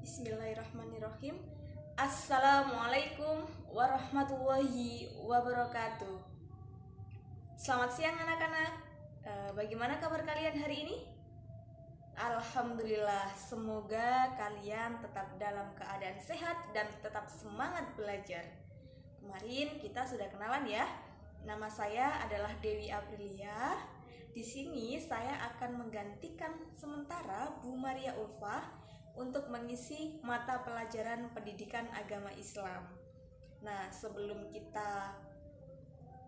Bismillahirrahmanirrahim. Assalamualaikum warahmatullahi wabarakatuh. Selamat siang anak-anak. Bagaimana kabar kalian hari ini? Alhamdulillah, semoga kalian tetap dalam keadaan sehat dan tetap semangat belajar. Kemarin kita sudah kenalan ya. Nama saya adalah Dewi Aprilia. Di sini saya akan menggantikan sementara Bu Maria Ulfa untuk mengisi mata pelajaran pendidikan agama Islam. Nah, sebelum kita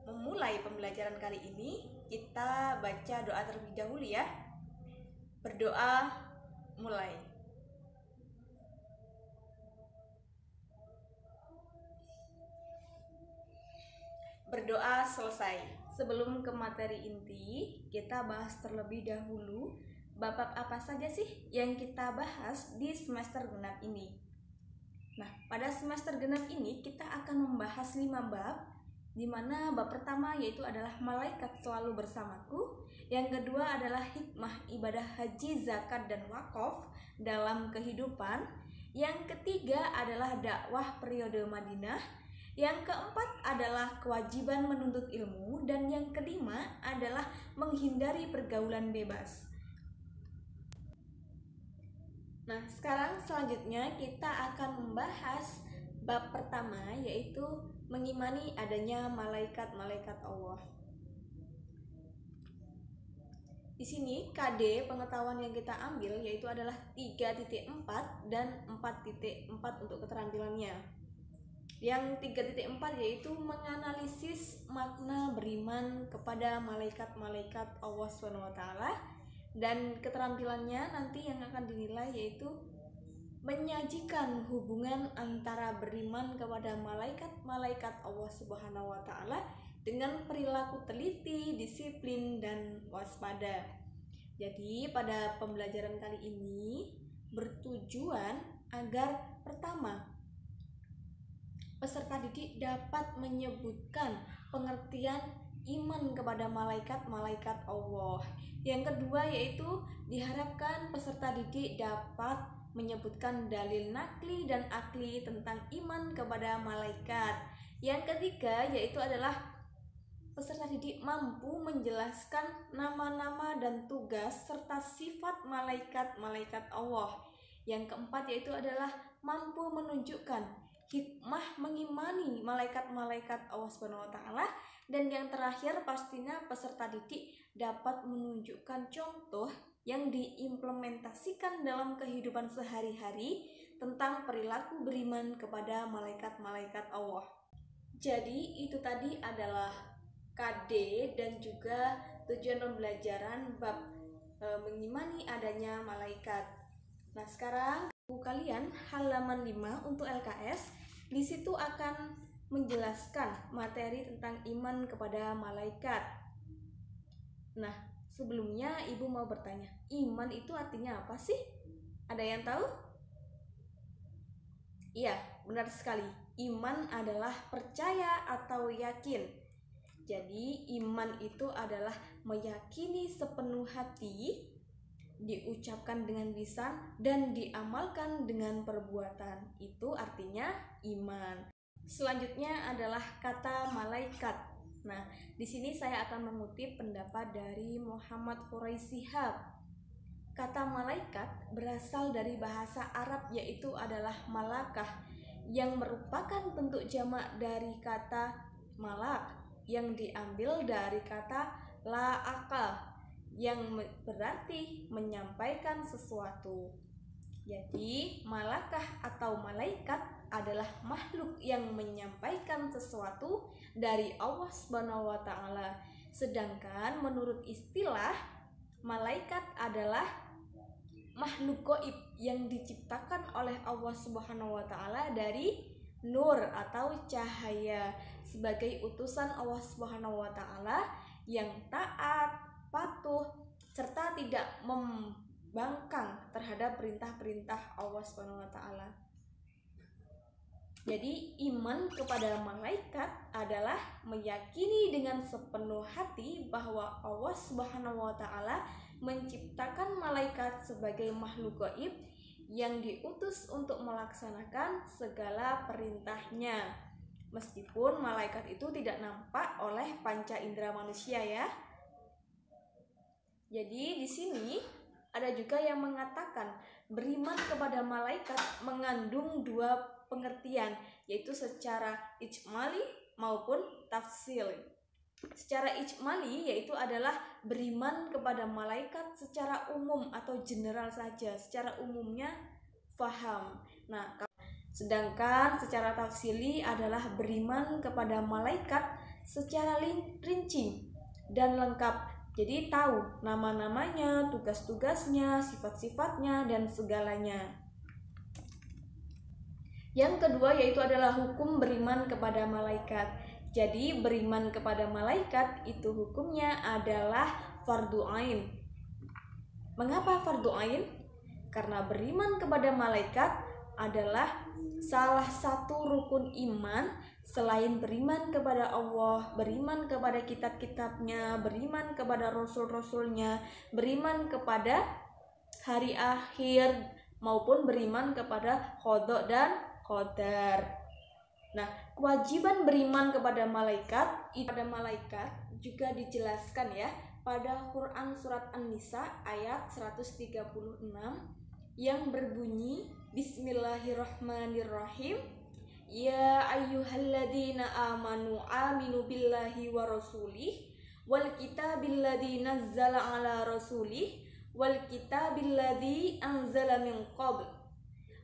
memulai pembelajaran kali ini, kita baca doa terlebih dahulu ya. Berdoa mulai. Berdoa selesai. Sebelum ke materi inti, kita bahas terlebih dahulu bab apa saja sih yang kita bahas di semester genap ini. Nah, pada semester genap ini kita akan membahas 5 bab, di mana bab pertama yaitu adalah malaikat selalu bersamaku, yang kedua adalah hikmah ibadah haji, zakat, dan wakaf dalam kehidupan, yang ketiga adalah dakwah periode Madinah, yang keempat adalah kewajiban menuntut ilmu, dan yang kelima adalah menghindari pergaulan bebas. Nah, sekarang selanjutnya kita akan membahas bab pertama, yaitu mengimani adanya malaikat-malaikat Allah. Di sini KD pengetahuan yang kita ambil yaitu adalah 3.4 dan 4.4 untuk keterampilannya. Yang 3.4 yaitu menganalisis makna beriman kepada malaikat-malaikat Allah SWT. Dan keterampilannya nanti yang akan dinilai yaitu menyajikan hubungan antara beriman kepada malaikat-malaikat Allah Subhanahu wa taala dengan perilaku teliti, disiplin, dan waspada. Jadi pada pembelajaran kali ini bertujuan agar pertama, peserta didik dapat menyebutkan pengertian iman kepada malaikat-malaikat Allah. Yang kedua yaitu diharapkan peserta didik dapat menyebutkan dalil nakli dan akli tentang iman kepada malaikat. Yang ketiga yaitu adalah peserta didik mampu menjelaskan nama-nama dan tugas serta sifat malaikat-malaikat Allah. Yang keempat yaitu adalah mampu menunjukkan hikmah mengimani malaikat-malaikat Allah SWT. Dan yang terakhir pastinya peserta didik dapat menunjukkan contoh yang diimplementasikan dalam kehidupan sehari-hari tentang perilaku beriman kepada malaikat-malaikat Allah. Jadi itu tadi adalah KD dan juga tujuan pembelajaran bab mengimani adanya malaikat. Nah, sekarang buku kalian halaman 5 untuk LKS, di situ akan menjelaskan materi tentang iman kepada malaikat. Nah, sebelumnya Ibu mau bertanya, iman itu artinya apa sih? Ada yang tahu? Iya, benar sekali. Iman adalah percaya atau yakin. Jadi, iman itu adalah meyakini sepenuh hati, diucapkan dengan lisan, dan diamalkan dengan perbuatan. Itu artinya iman. Selanjutnya adalah kata malaikat. Nah, di sini saya akan mengutip pendapat dari Muhammad Quraisihab. Kata malaikat berasal dari bahasa Arab yaitu adalah malakah, yang merupakan bentuk jamak dari kata malak yang diambil dari kata la'akal yang berarti menyampaikan sesuatu. Jadi, malakah atau malaikat adalah makhluk yang menyampaikan sesuatu dari Allah Subhanahu wa taala. Sedangkan menurut istilah, malaikat adalah makhluk gaib yang diciptakan oleh Allah Subhanahu wa taala dari nur atau cahaya sebagai utusan Allah Subhanahu wa taala yang taat, patuh, serta tidak membangkang terhadap perintah-perintah Allah Subhanahu wa taala. Jadi iman kepada malaikat adalah meyakini dengan sepenuh hati bahwa Allah Subhanahu wa taala menciptakan malaikat sebagai makhluk gaib yang diutus untuk melaksanakan segala perintahnya. Meskipun malaikat itu tidak nampak oleh panca indera manusia ya. Jadi di sini ada juga yang mengatakan beriman kepada malaikat mengandung dua pengertian, yaitu secara ijmali maupun tafsil. Secara ijmali yaitu adalah beriman kepada malaikat secara umum atau general saja, secara umumnya faham. Nah, sedangkan secara tafsili adalah beriman kepada malaikat secara rinci dan lengkap. Jadi tahu nama-namanya, tugas-tugasnya, sifat-sifatnya, dan segalanya. Yang kedua yaitu adalah hukum beriman kepada malaikat. Jadi beriman kepada malaikat itu hukumnya adalah fardu ain. Mengapa fardu ain? Karena beriman kepada malaikat adalah salah satu rukun iman selain beriman kepada Allah, beriman kepada kitab-kitabnya, beriman kepada rasul-rasulnya, beriman kepada hari akhir, maupun beriman kepada qada dan qadar. Nah, kewajiban beriman kepada malaikat juga dijelaskan ya pada Quran surat An-Nisa ayat 136 yang berbunyi Bismillahirrahmanirrahim. Ya ayyuhalladzina amanu aminu billahi wa rasulih wal kitabil ladzi nazzala ala rasulih wal kitabil ladzi anzala min qabl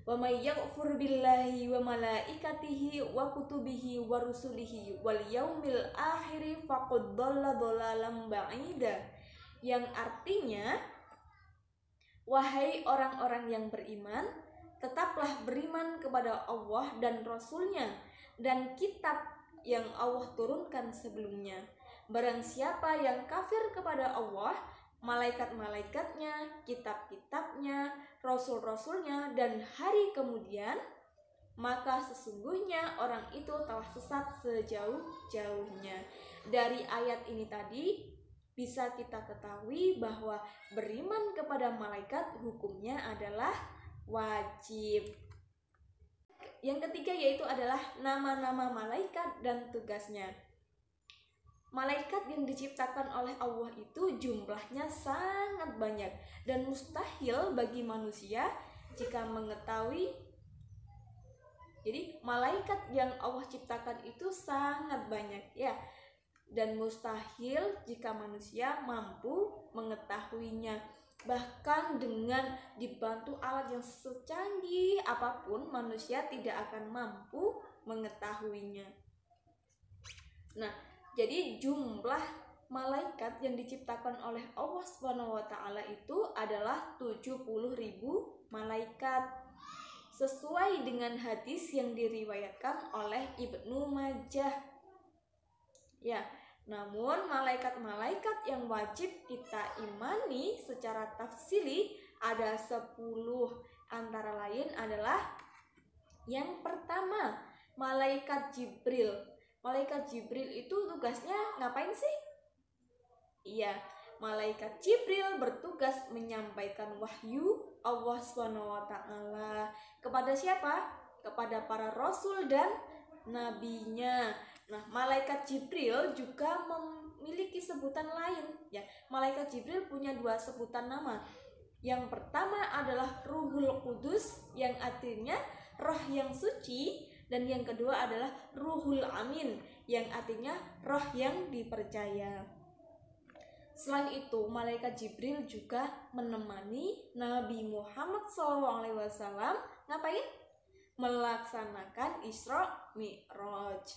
wa may yaghfur billahi wa malaikatihi wa kutubihi wa rusulihi wal yaumil akhir faqad dhalla dhalalan ba'ida, yang artinya wahai orang-orang yang beriman, tetaplah beriman kepada Allah dan Rasul-Nya dan kitab yang Allah turunkan sebelumnya. Barang siapa yang kafir kepada Allah, malaikat-malaikatnya, kitab-kitabnya, rasul-rasulnya, dan hari kemudian, maka sesungguhnya orang itu telah sesat sejauh-jauhnya. Dari ayat ini tadi bisa kita ketahui bahwa beriman kepada malaikat hukumnya adalah wajib. Yang ketiga yaitu adalah nama-nama malaikat dan tugasnya. Malaikat yang diciptakan oleh Allah itu jumlahnya sangat banyak dan mustahil bagi manusia jika mengetahui. Jadi malaikat yang Allah ciptakan itu sangat banyak ya, dan mustahil jika manusia mampu mengetahuinya. Bahkan dengan dibantu alat yang secanggih apapun, manusia tidak akan mampu mengetahuinya. Nah, jadi jumlah malaikat yang diciptakan oleh Allah SWT itu adalah 70.000 malaikat, sesuai dengan hadis yang diriwayatkan oleh Ibnu Majah. Ya, namun malaikat-malaikat yang wajib kita imani secara tafsili ada 10, antara lain adalah yang pertama, malaikat Jibril. Malaikat Jibril itu tugasnya ngapain sih? Iya, malaikat Jibril bertugas menyampaikan wahyu Allah SWT kepada siapa? Kepada para rasul dan nabinya. Nah, malaikat Jibril juga memiliki sebutan lain ya. Malaikat Jibril punya 2 sebutan nama. Yang pertama adalah Ruhul Qudus, yang artinya roh yang suci, dan yang kedua adalah Ruhul Amin, yang artinya roh yang dipercaya. Selain itu, malaikat Jibril juga menemani Nabi Muhammad SAW ngapain? Melaksanakan Isra Mi'raj.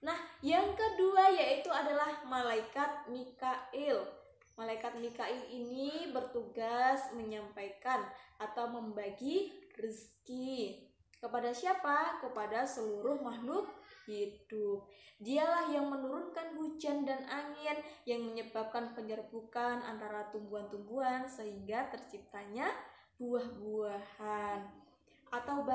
Nah, yang kedua yaitu adalah malaikat Mikail. Malaikat Mikail ini bertugas menyampaikan atau membagi rezeki. Kepada siapa? Kepada seluruh makhluk hidup. Dialah yang menurunkan hujan dan angin, yang menyebabkan penyerbukan antara tumbuhan-tumbuhan sehingga terciptanya buah-buahan, atau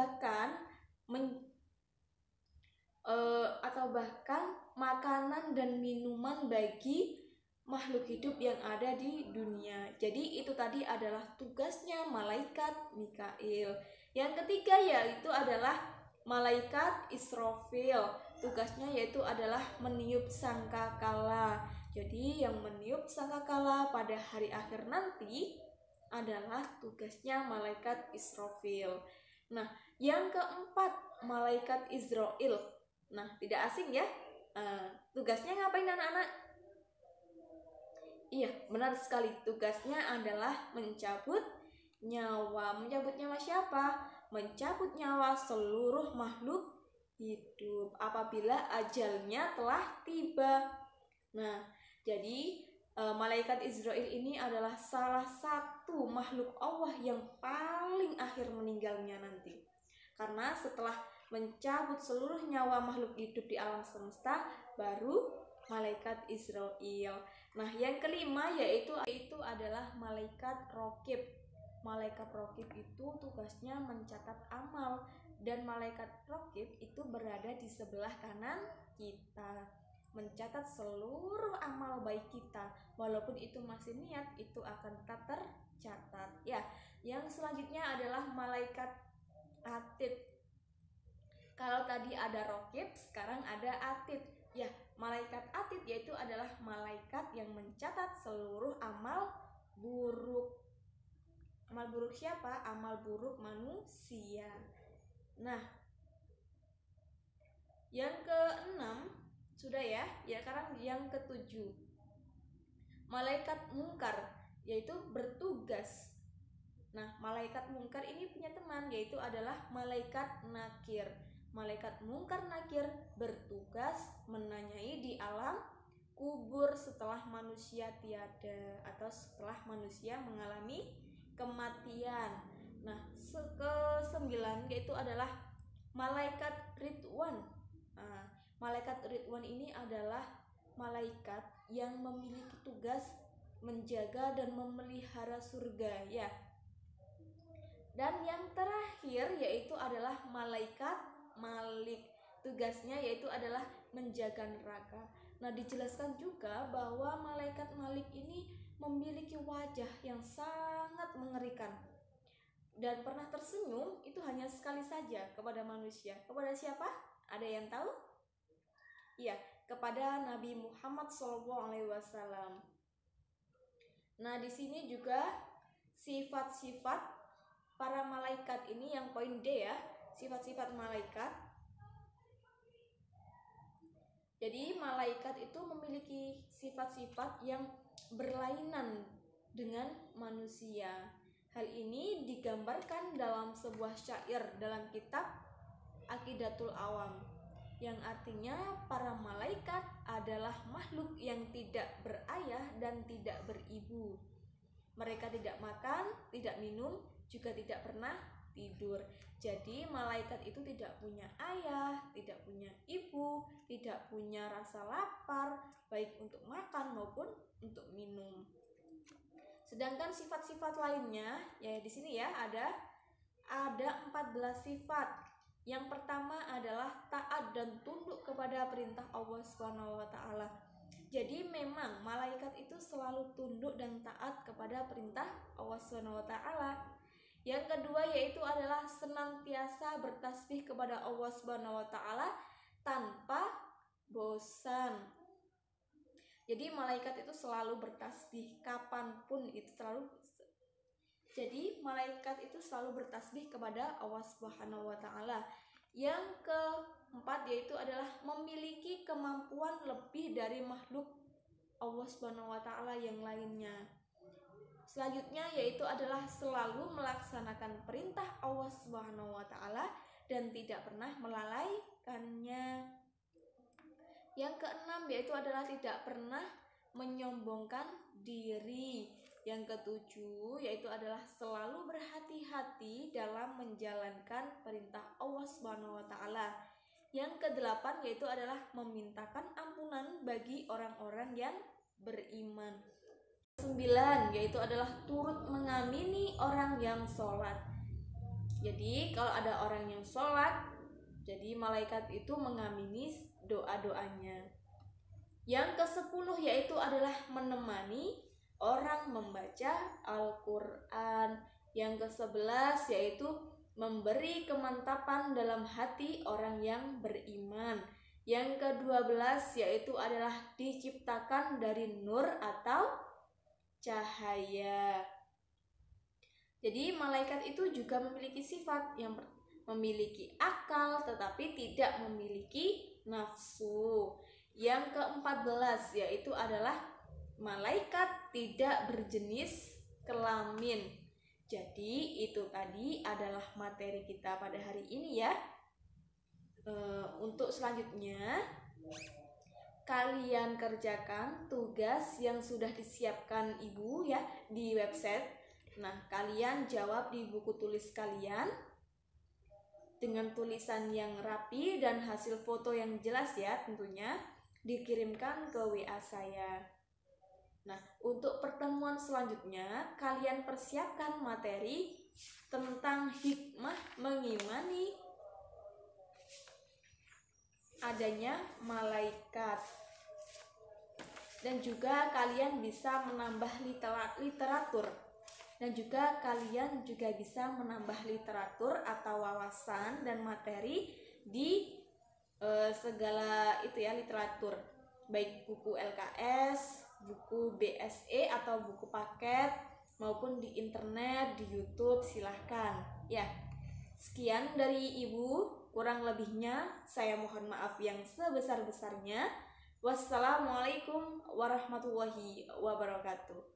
bahkan makanan dan minuman bagi makhluk hidup yang ada di dunia. Jadi itu tadi adalah tugasnya malaikat Mikail. Yang ketiga yaitu adalah malaikat Israfil. Tugasnya yaitu adalah meniup sangkakala. Jadi yang meniup sangkakala pada hari akhir nanti adalah tugasnya malaikat Israfil. Nah, yang keempat malaikat Izrail. Nah, tidak asing ya. Tugasnya ngapain anak-anak? Iya, benar sekali. Tugasnya adalah mencabut nyawa. Mencabut nyawa siapa? Mencabut nyawa seluruh makhluk hidup apabila ajalnya telah tiba. Nah, jadi malaikat Israel ini adalah salah satu makhluk Allah yang paling akhir meninggalnya nanti. Karena setelah mencabut seluruh nyawa makhluk hidup di alam semesta, baru malaikat Israel. Nah, yang kelima yaitu adalah malaikat Raqib. Malaikat Raqib itu tugasnya mencatat amal, dan malaikat Raqib itu berada di sebelah kanan kita, mencatat seluruh amal baik kita. Walaupun itu masih niat, itu akan tetap tercatat. Ya, yang selanjutnya adalah malaikat Atid. Kalau tadi ada Raqib, sekarang ada Atid. Ya, malaikat Atid yaitu adalah malaikat yang mencatat seluruh amal buruk. Amal buruk siapa? Amal buruk manusia. Nah, yang keenam sudah ya. Ya, sekarang yang ketujuh. Malaikat Mungkar yaitu bertugas. Nah, malaikat Mungkar ini punya teman yaitu adalah malaikat Nakir. Malaikat Mungkar Nakir bertugas menanyai di alam kubur setelah manusia tiada atau setelah manusia mengalami kematian. Nah, ke-9 yaitu adalah malaikat Ridwan. Nah, malaikat Ridwan ini adalah malaikat yang memiliki tugas menjaga dan memelihara surga ya. Dan yang terakhir yaitu adalah malaikat Malik. Tugasnya yaitu adalah menjaga neraka. Nah, dijelaskan juga bahwa malaikat Malik ini memiliki wajah yang sangat mengerikan dan pernah tersenyum itu hanya sekali saja kepada manusia. Kepada siapa? Ada yang tahu? Iya, kepada Nabi Muhammad SAW. Nah, di sini juga sifat-sifat para malaikat ini yang poin D ya, sifat-sifat malaikat. Jadi malaikat itu memiliki sifat-sifat yang berlainan dengan manusia. Hal ini digambarkan dalam sebuah syair dalam kitab Aqidatul Awam, yang artinya para malaikat adalah makhluk yang tidak berayah dan tidak beribu. Mereka tidak makan, tidak minum, juga tidak pernah tidur. Jadi malaikat itu tidak punya ayah, tidak punya ibu, tidak punya rasa lapar, baik untuk makan maupun untuk minum. Sedangkan sifat-sifat lainnya, ya di sini ya ada 14 sifat. Yang pertama adalah taat dan tunduk kepada perintah Allah SWT. Jadi memang malaikat itu selalu tunduk dan taat kepada perintah Allah SWT. Yang kedua yaitu adalah senantiasa bertasbih kepada Allah SWT tanpa bosan. Jadi malaikat itu selalu bertasbih kapanpun itu selalu. Jadi malaikat itu selalu bertasbih kepada Allah SWT. Yang keempat yaitu adalah memiliki kemampuan lebih dari makhluk Allah SWT yang lainnya. Selanjutnya yaitu adalah selalu melaksanakan perintah Allah SWT dan tidak pernah melalaikannya. Yang keenam yaitu adalah tidak pernah menyombongkan diri. Yang ketujuh yaitu adalah selalu berhati-hati dalam menjalankan perintah Allah SWT. Yang kedelapan yaitu adalah memintakan ampunan bagi orang-orang yang beriman. 9 yaitu adalah turut mengamini orang yang sholat. Jadi kalau ada orang yang sholat, jadi malaikat itu mengamini doa-doanya. Yang ke-10 yaitu adalah menemani orang membaca Al-Quran. Yang ke-11 yaitu memberi kemantapan dalam hati orang yang beriman. Yang ke-12 yaitu adalah diciptakan dari nur atau cahaya. Jadi malaikat itu juga memiliki sifat yang memiliki akal tetapi tidak memiliki nafsu. Yang ke-14 yaitu adalah malaikat tidak berjenis kelamin. Jadi itu tadi adalah materi kita pada hari ini ya. Untuk selanjutnya kalian kerjakan tugas yang sudah disiapkan ibu ya di website. Nah, kalian jawab di buku tulis kalian dengan tulisan yang rapi dan hasil foto yang jelas ya tentunya, dikirimkan ke WA saya. Nah, untuk pertemuan selanjutnya kalian persiapkan materi tentang hikmah mengimani adanya malaikat. Dan juga kalian bisa menambah literatur. Dan juga kalian juga bisa menambah literatur atau wawasan dan materi di segala itu ya literatur. Baik buku LKS, buku BSE atau buku paket maupun di internet, di YouTube, silahkan ya. Sekian dari ibu, kurang lebihnya saya mohon maaf yang sebesar-besarnya. Wassalamualaikum warahmatullahi wabarakatuh.